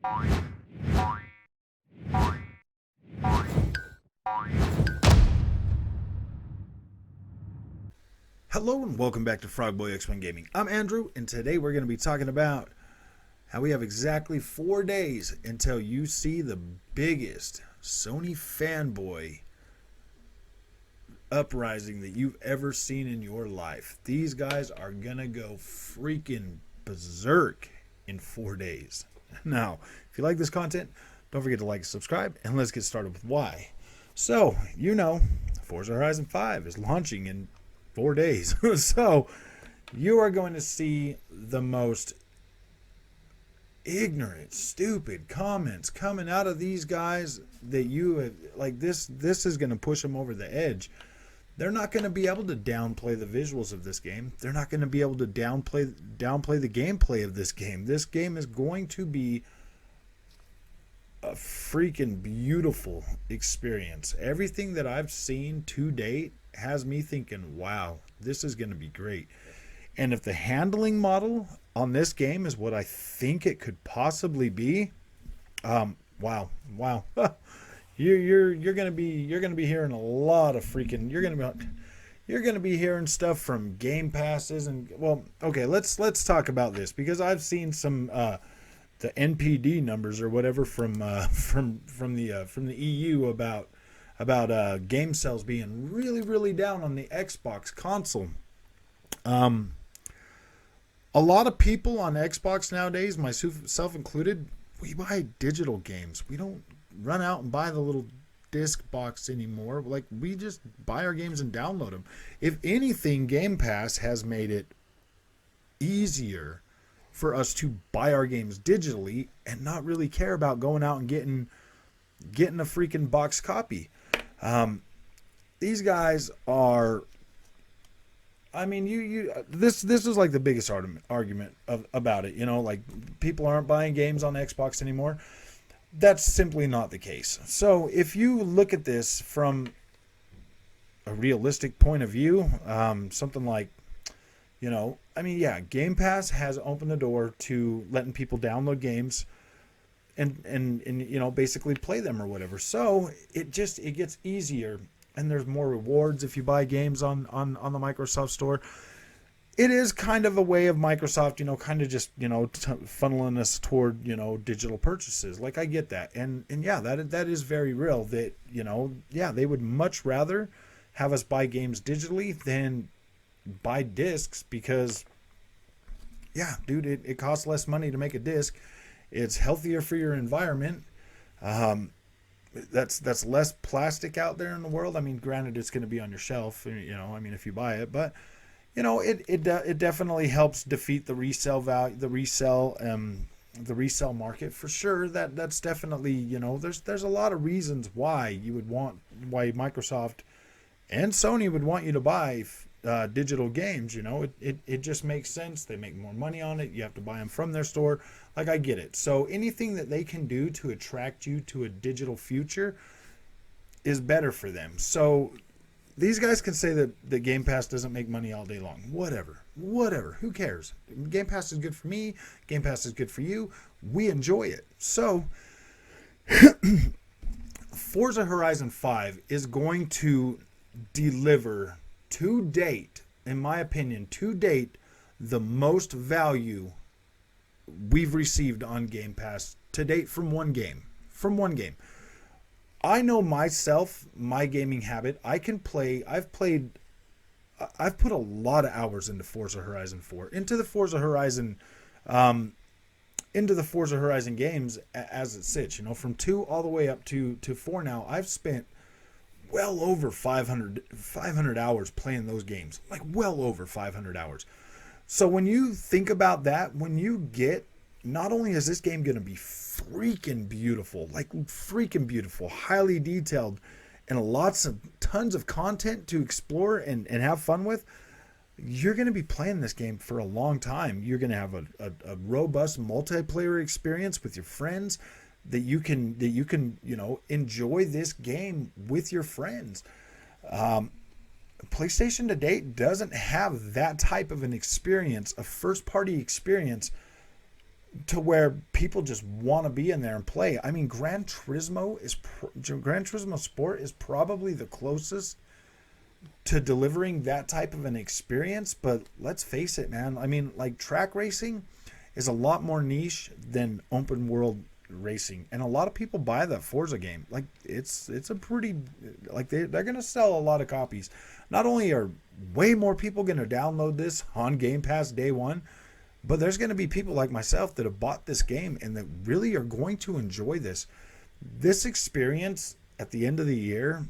Hello and welcome back to Frogboy X1 Gaming. I'm Andrew, and today we're going to be talking about how we have exactly 4 days until you see the biggest Sony fanboy uprising that you've ever seen in your life. These guys are going to go freaking berserk in 4 days. Now, if you like this content, don't forget to like and subscribe, and let's get started with why. So, Forza Horizon 5 is launching in 4 days. So you are going to see the most ignorant, stupid comments coming out of these guys that you have, like this is going to push them over the edge. They're not going to be able to downplay the visuals of this game. They're not going to be able to downplay the gameplay of this game. This game is going to be a freaking beautiful experience. Everything that I've seen to date has me thinking, wow, this is going to be great. And if the handling model on this game is what I think it could possibly be, wow. you're going to be hearing a lot of freaking, you're going to be hearing stuff from Gamepasses and, well, okay, let's talk about this, because I've seen some the NPD numbers or whatever from the EU about game sales being really down on the Xbox console. A lot of people on Xbox nowadays, myself included, we buy digital games. We don't run out and buy the little disc box anymore. Like, we just buy our games and download them. If anything, Game Pass has made it easier for us to buy our games digitally and not really care about going out and getting a freaking box copy. These guys are, I mean, this is like the biggest argument about it. Like, people aren't buying games on Xbox anymore. That's simply not the case. So if you look at this from a realistic point of view, something like, Game Pass has opened the door to letting people download games and basically play them or whatever. So it gets easier, and there's more rewards if you buy games on the Microsoft Store. It is kind of a way of Microsoft, kind of just, funneling us toward, digital purchases. Like, I get that. And yeah, that is very real that, they would much rather have us buy games digitally than buy discs, because, yeah, dude, it costs less money to make a disc. It's healthier for your environment. That's less plastic out there in the world. I mean, granted, it's going to be on your shelf, if you buy it, but it definitely helps defeat the resale value, the resale market for sure. That's definitely, there's a lot of reasons why Microsoft and Sony would want you to buy digital games. It just makes sense. They make more money on it. You have to buy them from their store. Like, I get it. So anything that they can do to attract you to a digital future is better for them. So these guys can say that the Game Pass doesn't make money all day long. Whatever. Who cares? Game Pass is good for me. Game Pass is good for you. We enjoy it. So Forza Horizon 5 is going to deliver, to date, in my opinion, the most value we've received on Game Pass to date from one game. I know myself, my gaming habit. I've put a lot of hours into Forza Horizon 4, into the Forza Horizon games as it sits. From 2 all the way up to 4 now. I've spent well over 500 hours playing those games. Like, well over 500 hours. So when you think about that, when you get, not only is this game going to be freaking beautiful, highly detailed, and tons of content to explore and have fun with, you're going to be playing this game for a long time. You're going to have a robust multiplayer experience with your friends that you can enjoy this game with your friends. PlayStation to date doesn't have that type of an experience, a first-party experience to where people just want to be in there and play. I mean, Gran Turismo Sport is probably the closest to delivering that type of an experience. But let's face it, man. I mean, like, track racing is a lot more niche than open world racing, and a lot of people buy that Forza game. Like, it's a pretty, like, they're gonna sell a lot of copies. Not only are way more people gonna download this on Game Pass day one, but there's gonna be people like myself that have bought this game and that really are going to enjoy this experience at the end of the year.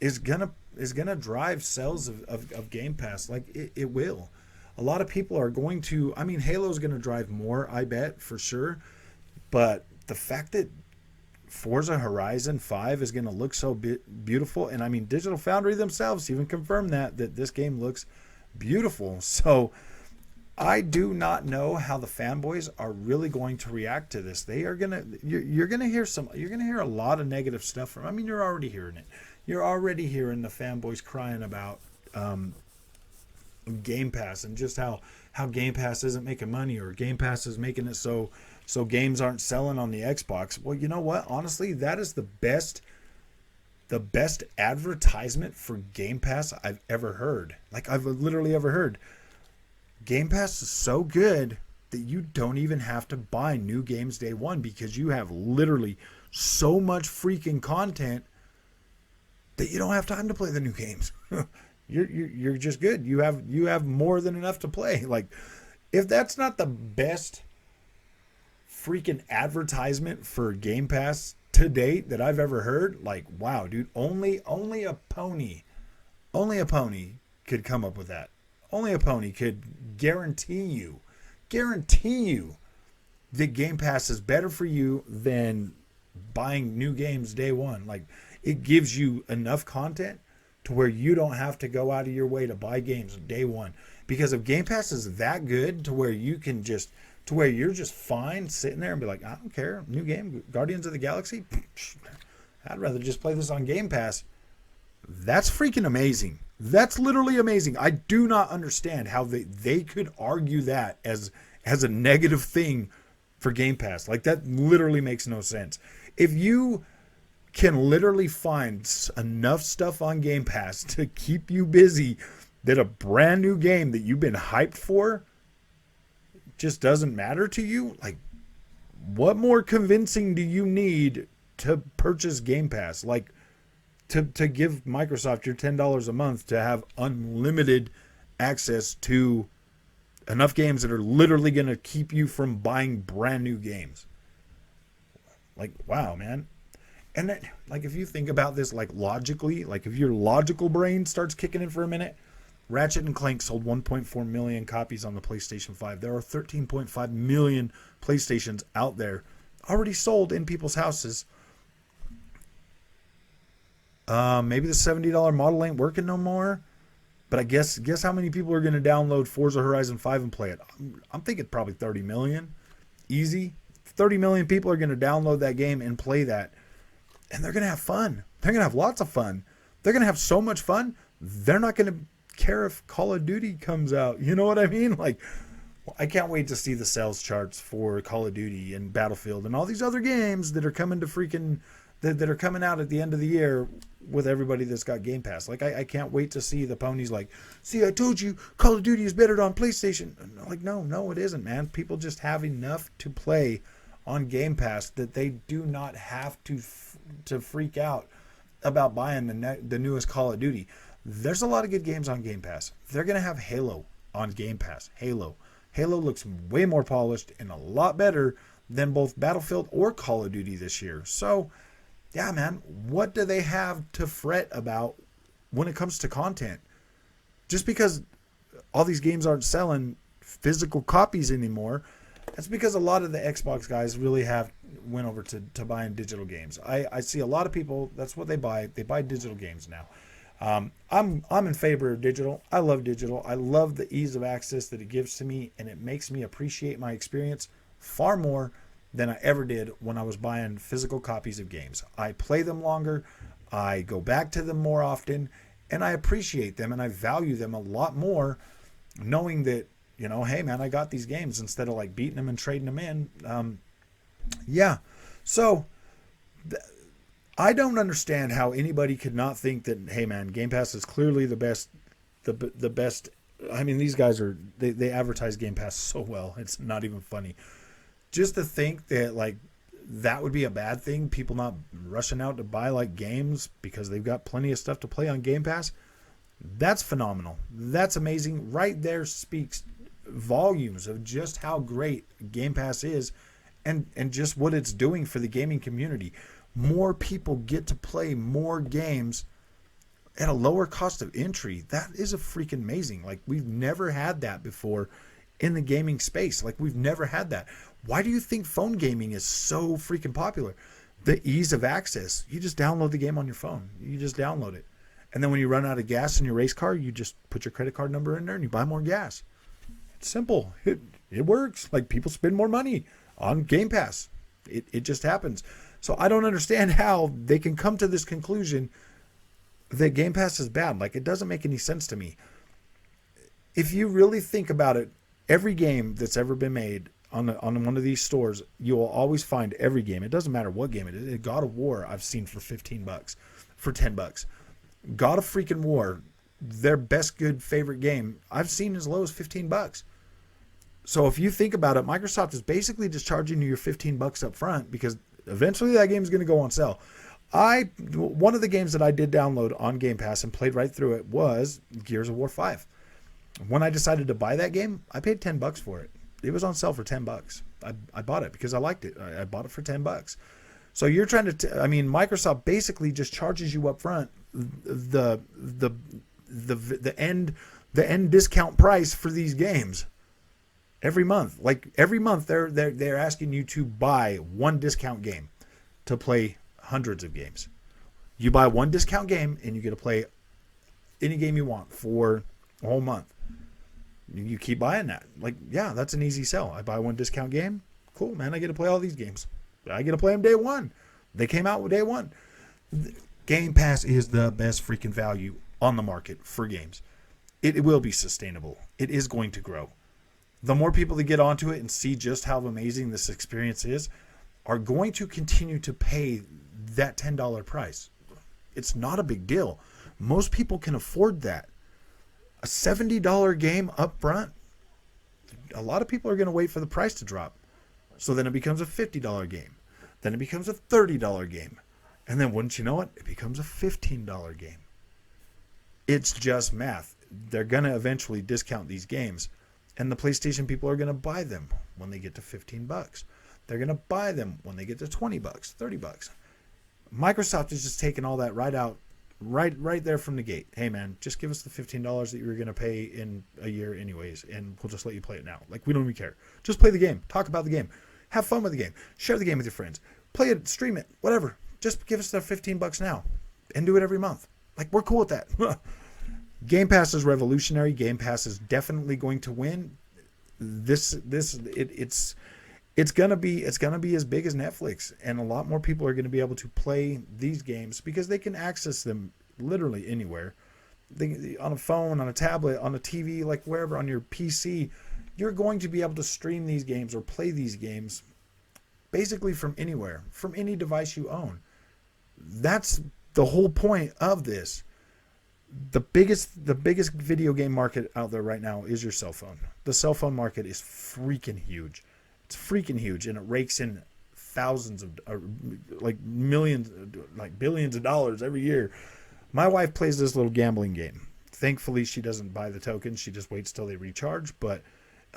Is gonna drive sales of Game Pass. Like, it will. A lot of people are going to, I mean, Halo's gonna drive more, I bet, for sure. But the fact that Forza Horizon 5 is going to look so beautiful, and I mean, Digital Foundry themselves even confirmed that this game looks beautiful. So I do not know how the fanboys are really going to react to this. They are gonna, you're gonna hear a lot of negative stuff from. I mean, you're already hearing it. You're already hearing the fanboys crying about Game Pass and just how Game Pass isn't making money, or Game Pass is making it so games aren't selling on the Xbox. Well, you know what? Honestly, that is the best advertisement for Game Pass I've ever heard. Like, I've literally ever heard. Game Pass is so good that you don't even have to buy new games day one, because you have literally so much freaking content that you don't have time to play the new games. You're just good. You have more than enough to play. Like, if that's not the best freaking advertisement for Game Pass to date that I've ever heard, like, wow, dude, only a pony could come up with that. Only a pony could guarantee you that Game Pass is better for you than buying new games day one. Like, it gives you enough content to where you don't have to go out of your way to buy games day one. Because if Game Pass is that good to where you can just, to where you're just fine sitting there and be like, I don't care, new game, Guardians of the Galaxy, I'd rather just play this on Game Pass. That's freaking amazing. That's literally amazing. I do not understand how they could argue that as a negative thing for Game Pass. Like, that literally makes no sense. If you can literally find enough stuff on Game Pass to keep you busy that a brand new game that you've been hyped for just doesn't matter to you, like, what more convincing do you need to purchase Game Pass? Like, to give Microsoft your $10 a month to have unlimited access to enough games that are literally going to keep you from buying brand new games. Like, wow, man. And that, like, if you think about this, like, logically, like, if your logical brain starts kicking in for a minute, Ratchet and Clank sold 1.4 million copies on the PlayStation 5. There are 13.5 million PlayStations out there already sold in people's houses. Maybe the $70 model ain't working no more. But I guess how many people are going to download Forza Horizon 5 and play it? I'm thinking probably 30 million. Easy. 30 million people are going to download that game and play that. And they're going to have fun. They're going to have lots of fun. They're going to have so much fun, they're not going to care if Call of Duty comes out. You know what I mean? Like, I can't wait to see the sales charts for Call of Duty and Battlefield and all these other games that are coming to freaking, that are coming out at the end of the year with everybody that's got Game Pass. Like, I can't wait to see the ponies like, see, I told you Call of Duty is better on PlayStation. Like, no, it isn't, man. People just have enough to play on Game Pass that they do not have to freak out about buying the newest Call of Duty. There's a lot of good games on Game Pass. They're going to have Halo on Game Pass. Halo looks way more polished and a lot better than both Battlefield or Call of Duty this year. So, yeah, man, what do they have to fret about when it comes to content? Just because all these games aren't selling physical copies anymore, that's because a lot of the Xbox guys really have went over to buying digital games. I see a lot of people, that's what they buy. They buy digital games now. I'm in favor of digital. I love digital. I love the ease of access that it gives to me, and it makes me appreciate my experience far more than I ever did when I was buying physical copies of games. I play them longer, I go back to them more often, and I appreciate them and I value them a lot more, knowing that, hey man, I got these games instead of like beating them and trading them in. Yeah. So I don't understand how anybody could not think that, hey man, Game Pass is clearly the best, the best. I mean, these guys they advertise Game Pass so well. It's not even funny. Just to think that like that would be a bad thing, people not rushing out to buy like games because they've got plenty of stuff to play on Game Pass. That's phenomenal. That's amazing. Right there speaks volumes of just how great Game Pass is and just what it's doing for the gaming community. More people get to play more games at a lower cost of entry. That is a freaking amazing. Like, we've never had that before in the gaming space. Like, we've never had that. Why do you think phone gaming is so freaking popular? The ease of access. You just download the game on your phone. You just download it. And then when you run out of gas in your race car, you just put your credit card number in there and you buy more gas. It's simple. It works. Like, people spend more money on Game Pass. It just happens. So I don't understand how they can come to this conclusion that Game Pass is bad. Like, it doesn't make any sense to me. If you really think about it, every game that's ever been made on one of these stores, you will always find every game. It doesn't matter what game it is. God of War, I've seen for $15, for $10. God of freaking War, their best good favorite game, I've seen as low as $15. So if you think about it, Microsoft is basically just charging you your $15 up front because eventually that game is going to go on sale. One of the games that I did download on Game Pass and played right through it was Gears of War 5. When I decided to buy that game, I paid $10 for it. It was on sale for $10. I bought it because I liked it. I bought it for $10. So you're trying to, Microsoft basically just charges you up front the end discount price for these games every month. Like, every month they're asking you to buy one discount game to play hundreds of games. You buy one discount game and you get to play any game you want for a whole month. You keep buying that. Like, yeah, that's an easy sell. I buy one discount game. Cool, man. I get to play all these games. I get to play them day one. They came out with day one. Game Pass is the best freaking value on the market for games. It will be sustainable. It is going to grow. The more people that get onto it and see just how amazing this experience is are going to continue to pay that $10 price. It's not a big deal. Most people can afford that. A $70 game up front, a lot of people are going to wait for the price to drop. So then it becomes a $50 game. Then it becomes a $30 game. And then wouldn't you know it, it becomes a $15 game. It's just math. They're going to eventually discount these games. And the PlayStation people are going to buy them when they get to $15. They're going to buy them when they get to $20, $30. Microsoft is just taking all that right out, right there from the gate. Hey man, just give us the $15 that you were going to pay in a year anyways, and we'll just let you play it now. Like, we don't even care. Just play the game. Talk about the game. Have fun with the game. Share the game with your friends. Play it, stream it, whatever. Just give us the $15 now and do it every month. Like, we're cool with that. Game Pass is revolutionary. Game Pass is definitely going to win. It's gonna be as big as Netflix, and a lot more people are going to be able to play these games because they can access them literally anywhere. On a phone, on a tablet, on a TV, like wherever, on your PC, you're going to be able to stream these games or play these games basically from anywhere, from any device you own. That's the whole point of this. The biggest video game market out there right now is your cell phone. The cell phone market is freaking huge. It's freaking huge, and it rakes in thousands of, like millions, like billions of dollars every year. My wife plays this little gambling game. Thankfully, she doesn't buy the tokens. She just waits till they recharge. But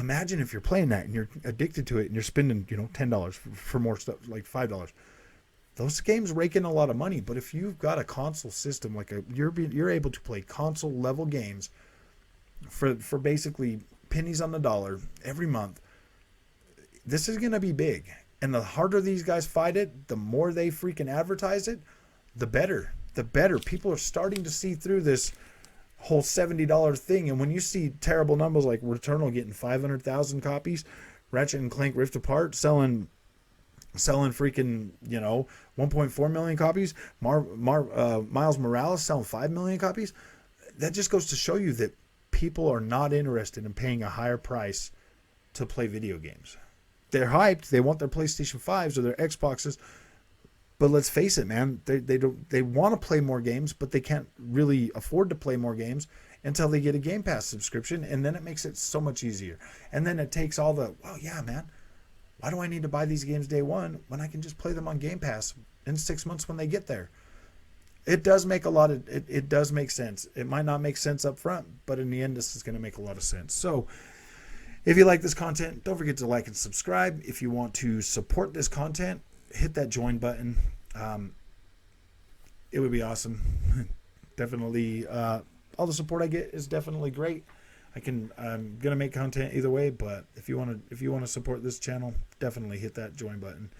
imagine if you're playing that and you're addicted to it and you're spending, $10 for more stuff, like $5. Those games rake in a lot of money. But if you've got a console system, like you're able to play console level games for basically pennies on the dollar every month, this is going to be big. And the harder these guys fight it, the more they freaking advertise it, the better. The better. People are starting to see through this whole $70 thing. And when you see terrible numbers like Returnal getting 500,000 copies, Ratchet and Clank Rift Apart selling freaking 1.4 million copies, Miles Morales selling 5 million copies, that just goes to show you that people are not interested in paying a higher price to play video games. They're hyped. They want their PlayStation 5s or their Xboxes. But let's face it, man, they want to play more games, but they can't really afford to play more games until they get a Gamepass subscription, and then it makes it so much easier. And then it takes all the, well, yeah, man, why do I need to buy these games day one when I can just play them on Gamepass in 6 months when they get there? It does make it does make sense. It might not make sense up front, but in the end, this is going to make a lot of sense. So if you like this content, don't forget to like and subscribe. If you want to support this content, hit that join button. It would be awesome. Definitely, all the support I get is definitely great. I'm gonna make content either way, but if you want to support this channel, definitely hit that join button.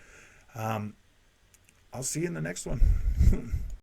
I'll see you in the next one.